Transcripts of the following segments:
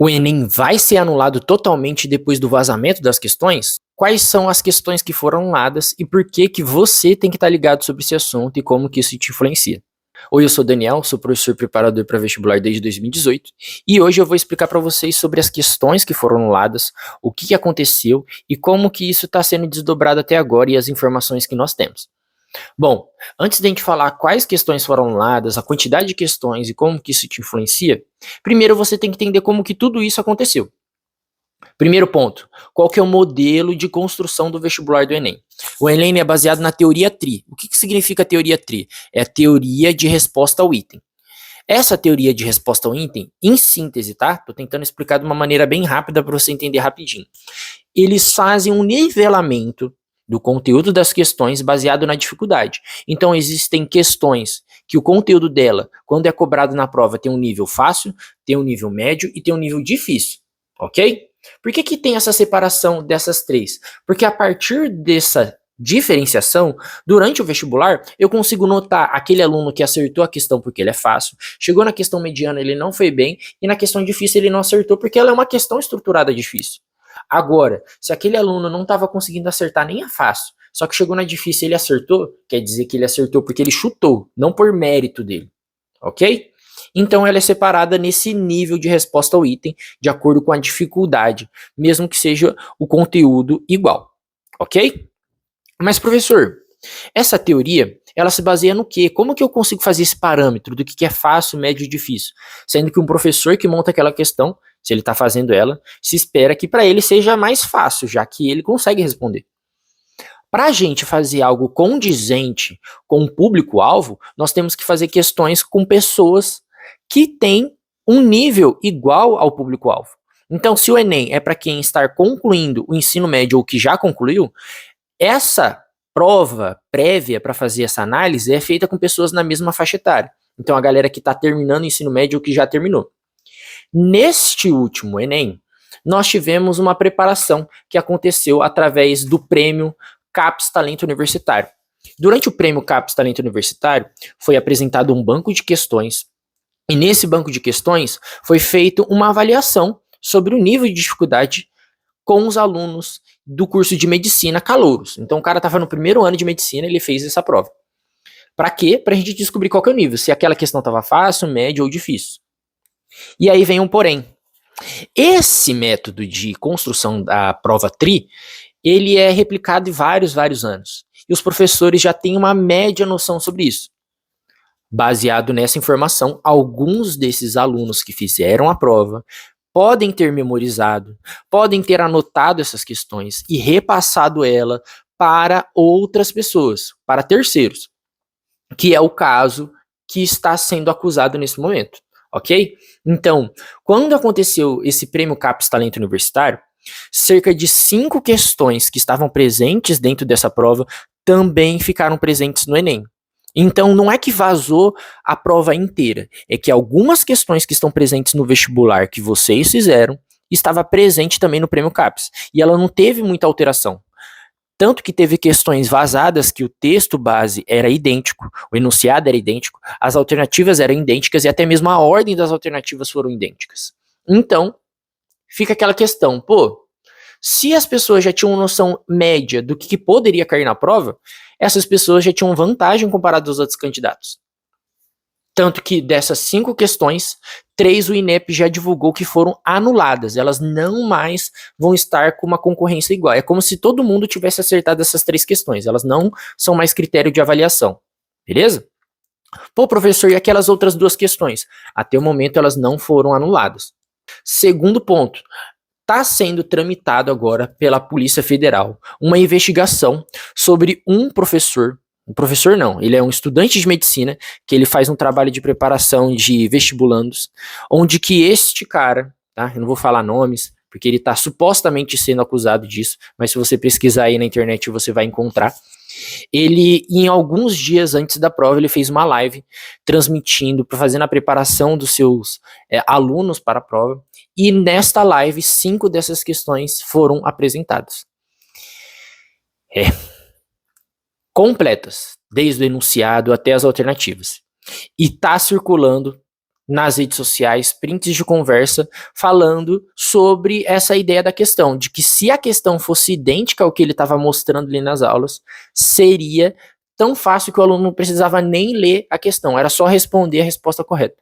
O Enem vai ser anulado totalmente depois do vazamento das questões? Quais são as questões que foram anuladas e por que que você tem que estar ligado sobre esse assunto e como que isso te influencia? Oi, eu sou Daniel, sou professor preparador para vestibular desde 2018 e hoje eu vou explicar para vocês sobre as questões que foram anuladas, o que aconteceu e como que isso está sendo desdobrado até agora e as informações que nós temos. Bom, antes de a gente falar quais questões foram anuladas, a quantidade de questões e como que isso te influencia, primeiro você tem que entender como que tudo isso aconteceu. Primeiro ponto, qual que é o modelo de construção do vestibular do Enem? O Enem é baseado na teoria TRI. O que significa a teoria TRI? É a teoria de resposta ao item. Essa teoria de resposta ao item, em síntese, tá? Tô tentando explicar de uma maneira bem rápida para você entender rapidinho. Eles fazem um nivelamento do conteúdo das questões baseado na dificuldade. Então, existem questões que o conteúdo dela, quando é cobrado na prova, tem um nível fácil, tem um nível médio e tem um nível difícil, ok? Por que tem essa separação dessas três? Porque a partir dessa diferenciação, durante o vestibular, eu consigo notar aquele aluno que acertou a questão porque ele é fácil, chegou na questão mediana, ele não foi bem, e na questão difícil ele não acertou porque ela é uma questão estruturada difícil. Agora, se aquele aluno não estava conseguindo acertar nem a fácil, só que chegou na difícil e ele acertou, quer dizer que ele acertou porque ele chutou, não por mérito dele, ok? Então ela é separada nesse nível de resposta ao item, de acordo com a dificuldade, mesmo que seja o conteúdo igual, ok? Mas professor, essa teoria, ela se baseia no quê? Como que eu consigo fazer esse parâmetro do que é fácil, médio e difícil? Sendo que um professor que monta aquela questão, se ele está fazendo ela, se espera que para ele seja mais fácil, já que ele consegue responder. Para a gente fazer algo condizente com o público-alvo, nós temos que fazer questões com pessoas que têm um nível igual ao público-alvo. Então, se o Enem é para quem está concluindo o ensino médio ou que já concluiu, essa prova prévia para fazer essa análise é feita com pessoas na mesma faixa etária. Então, a galera que está terminando o ensino médio ou que já terminou. Neste último Enem, nós tivemos uma preparação que aconteceu através do prêmio CAPES Talento Universitário. Durante o prêmio CAPES Talento Universitário, foi apresentado um banco de questões, e nesse banco de questões foi feita uma avaliação sobre o nível de dificuldade com os alunos do curso de medicina calouros. Então o cara estava no primeiro ano de medicina, ele fez essa prova. Para quê? Para a gente descobrir qual que é o nível, se aquela questão estava fácil, médio ou difícil. E aí vem um porém. Esse método de construção da prova TRI, ele é replicado em vários anos. E os professores já têm uma média noção sobre isso. Baseado nessa informação, alguns desses alunos que fizeram a prova podem ter memorizado, podem ter anotado essas questões e repassado ela para outras pessoas, para terceiros, que é o caso que está sendo acusado nesse momento, ok? Então, quando aconteceu esse prêmio CAPES Talento Universitário, cerca de 5 questões que estavam presentes dentro dessa prova também ficaram presentes no Enem. Então, não é que vazou a prova inteira, é que algumas questões que estão presentes no vestibular que vocês fizeram estava presente também no prêmio CAPES, e ela não teve muita alteração. Tanto que teve questões vazadas que o texto base era idêntico, o enunciado era idêntico, as alternativas eram idênticas e até mesmo a ordem das alternativas foram idênticas. Então, fica aquela questão, pô, se as pessoas já tinham noção média do que poderia cair na prova, essas pessoas já tinham vantagem comparado aos outros candidatos. Tanto que dessas 5 questões, 3 o INEP já divulgou que foram anuladas. Elas não mais vão estar com uma concorrência igual. É como se todo mundo tivesse acertado essas 3 questões. Elas não são mais critério de avaliação. Beleza? Pô, professor, e aquelas outras 2 questões? Até o momento elas não foram anuladas. Segundo ponto, está sendo tramitado agora pela Polícia Federal uma investigação sobre um professor não, ele é um estudante de medicina, que ele faz um trabalho de preparação de vestibulandos, onde que este cara, tá, eu não vou falar nomes, porque ele está supostamente sendo acusado disso, mas se você pesquisar aí na internet você vai encontrar. Ele, em alguns dias antes da prova, ele fez uma live transmitindo, fazendo a preparação dos seus alunos para a prova, e nesta live 5 dessas questões foram apresentadas. Completas, desde o enunciado até as alternativas. E está circulando nas redes sociais, prints de conversa, falando sobre essa ideia da questão, de que se a questão fosse idêntica ao que ele estava mostrando ali nas aulas, seria tão fácil que o aluno não precisava nem ler a questão, era só responder a resposta correta.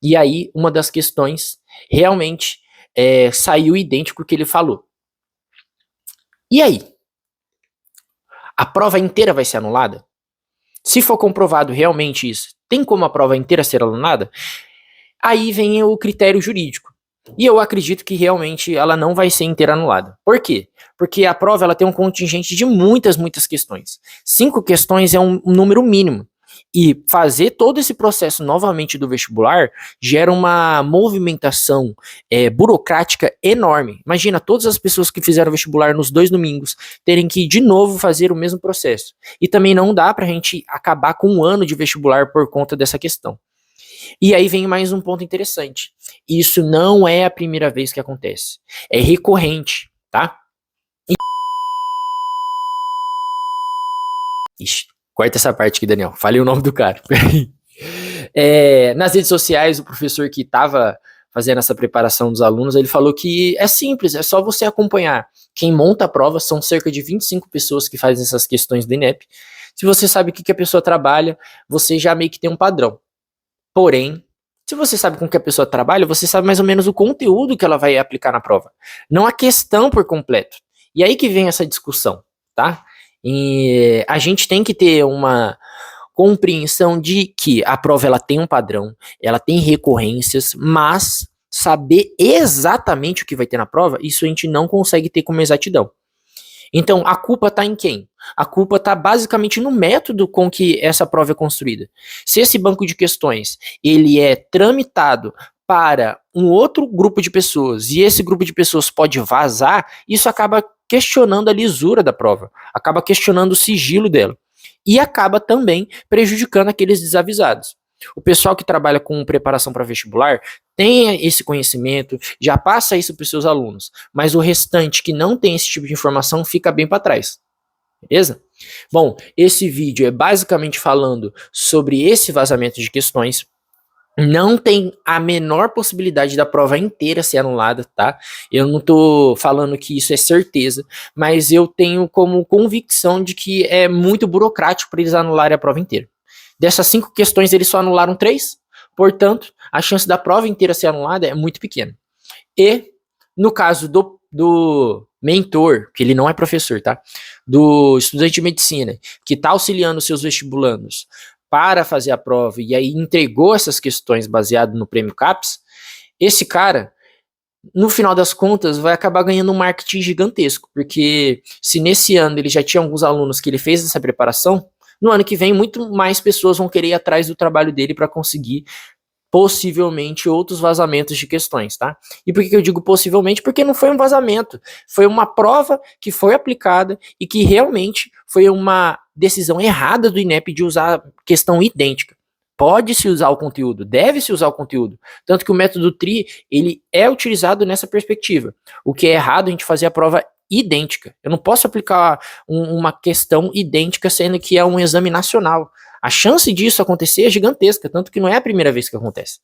E aí, uma das questões realmente saiu idêntico ao que ele falou. E aí? A prova inteira vai ser anulada? Se for comprovado realmente isso, tem como a prova inteira ser anulada? Aí vem o critério jurídico. E eu acredito que realmente ela não vai ser inteira anulada. Por quê? Porque a prova ela tem um contingente de muitas questões. 5 questões é um número mínimo. E fazer todo esse processo novamente do vestibular gera uma movimentação burocrática enorme. Imagina todas as pessoas que fizeram vestibular nos 2 domingos terem que de novo fazer o mesmo processo. E também não dá pra gente acabar com um ano de vestibular por conta dessa questão. E aí vem mais um ponto interessante. Isso não é a primeira vez que acontece. É recorrente, tá? Ixi, corta essa parte aqui, Daniel. Falei o nome do cara. Nas redes sociais, o professor que estava fazendo essa preparação dos alunos, ele falou que é simples, é só você acompanhar. Quem monta a prova são cerca de 25 pessoas que fazem essas questões do INEP. Se você sabe o que a pessoa trabalha, você já meio que tem um padrão. Porém, se você sabe com que a pessoa trabalha, você sabe mais ou menos o conteúdo que ela vai aplicar na prova, não a questão por completo. E aí que vem essa discussão, tá? E a gente tem que ter uma compreensão de que a prova ela tem um padrão, ela tem recorrências, mas saber exatamente o que vai ter na prova, isso a gente não consegue ter com exatidão. Então, a culpa está em quem? A culpa está basicamente no método com que essa prova é construída. Se esse banco de questões ele é tramitado para um outro grupo de pessoas e esse grupo de pessoas pode vazar, isso acaba questionando a lisura da prova, acaba questionando o sigilo dela e acaba também prejudicando aqueles desavisados. O pessoal que trabalha com preparação para vestibular tem esse conhecimento, já passa isso para os seus alunos, mas o restante que não tem esse tipo de informação fica bem para trás, beleza? Bom, esse vídeo é basicamente falando sobre esse vazamento de questões. Não tem a menor possibilidade da prova inteira ser anulada, tá? Eu não tô falando que isso é certeza, mas eu tenho como convicção de que é muito burocrático para eles anularem a prova inteira. Dessas 5 questões, eles só anularam 3, portanto, a chance da prova inteira ser anulada é muito pequena. E, no caso do mentor, que ele não é professor, tá? Do estudante de medicina, que está auxiliando seus vestibulandos para fazer a prova e aí entregou essas questões baseado no prêmio CAPES, esse cara, no final das contas, vai acabar ganhando um marketing gigantesco, porque se nesse ano ele já tinha alguns alunos que ele fez essa preparação, no ano que vem muito mais pessoas vão querer ir atrás do trabalho dele para conseguir possivelmente outros vazamentos de questões, tá? E por que eu digo possivelmente? Porque não foi um vazamento, foi uma prova que foi aplicada e que realmente foi uma decisão errada do INEP de usar questão idêntica. Pode-se usar o conteúdo, deve-se usar o conteúdo, tanto que o método TRI, ele é utilizado nessa perspectiva. O que é errado é a gente fazer a prova idêntica. Eu não posso aplicar uma questão idêntica sendo que é um exame nacional. A chance disso acontecer é gigantesca, tanto que não é a primeira vez que acontece.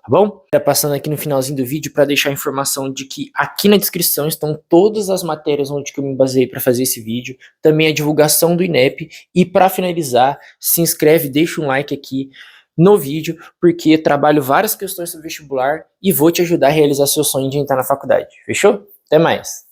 Tá bom? Tá passando aqui no finalzinho do vídeo para deixar a informação de que aqui na descrição estão todas as matérias onde que eu me baseei para fazer esse vídeo, também a divulgação do INEP e para finalizar, se inscreve, deixa um like aqui no vídeo, porque trabalho várias questões sobre vestibular e vou te ajudar a realizar seu sonho de entrar na faculdade. Fechou? Até mais!